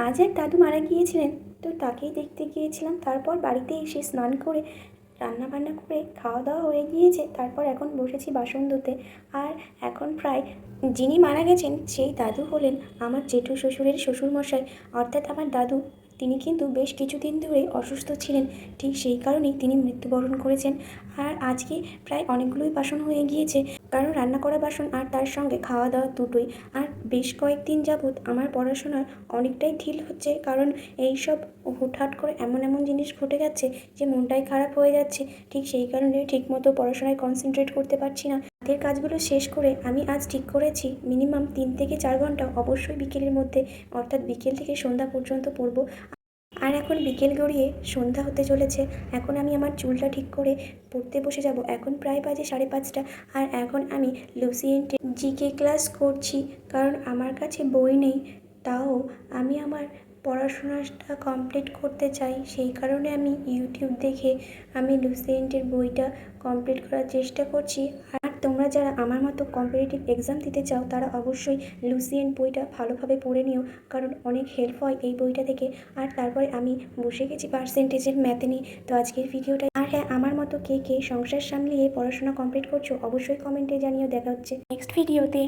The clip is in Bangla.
আজ এক দাদু মারা গিয়েছিলেন, তো তাকেই দেখতে গিয়েছিলাম। তারপর বাড়িতে এসে স্নান করে রান্না বান্না করে খাওয়া দাওয়া হয়ে গিয়েছে। তারপর এখন বসেছি বাসন ধুতে। আর এখন প্রায়, যিনি মারা গেছেন সেই দাদু হলেন আমার জেঠু শ্বশুরের শ্বশুরমশাই, অর্থাৎ আমার দাদু। তিনি কিন্তু বেশ কিছুদিন ধরে অসুস্থ ছিলেন, ঠিক সেই কারণেই তিনি মৃত্যুবরণ করেছেন। আর আজকে প্রায় অনেকগুলোই বাসন হয়ে গিয়েছে, কারণ রান্না করা বাসন আর তার সঙ্গে খাওয়া দাওয়া দুটোই। আর বেশ কয়েকদিন যাবৎ আমার পড়াশোনার অনেকটাই ঢিল হচ্ছে, কারণ এইসব হুটহাট করে এমন এমন জিনিস ঘটে যাচ্ছে যে মনটাই খারাপ হয়ে যাচ্ছে। ঠিক সেই কারণে ঠিকমতো পড়াশোনায় কনসেন্ট্রেট করতে পারছি না। হাতের কাজগুলো শেষ করে আমি আজ ঠিক করেছি মিনিমাম 3 থেকে 4 ঘন্টা অবশ্যই বিকেলের মধ্যে, অর্থাৎ বিকেল থেকে সন্ধ্যা পর্যন্ত পড়ব। আর এখন বিকেল গড়িয়ে সন্ধ্যা হতে চলেছে। এখন আমি আমার চুলটা ঠিক করে পড়তে বসে যাব। এখন প্রায় বাজে 5:30। আর এখন আমি লুসিয়েন্টের জিকে ক্লাস করছি, কারণ আমার কাছে বই নেই। তাও আমি আমার পড়াশোনাটা কমপ্লিট করতে চাই, সেই কারণে আমি ইউটিউব দেখে আমি লুসিয়েন্টের বইটা কমপ্লিট করার চেষ্টা করছি। আর তোমরা যারা আমার মতো কম্পিটিটিভ এক্সাম দিতে চাও তারা অবশ্যই লুসিয়েন্ট বইটা ভালোভাবে পড়ে নিও, কারণ অনেক হেল্প হয় এই বইটা থেকে। আর তারপরে আমি বসে গেছি পার্সেন্টেজের ম্যাথে নিয়ে। তো আজকের ভিডিওটা, আর হ্যাঁ, আমার মতো কে কে সংসার সামলিয়ে পড়াশোনা কমপ্লিট করছো অবশ্যই কমেন্টে জানিও। দেখা হচ্ছে নেক্সট ভিডিওতে।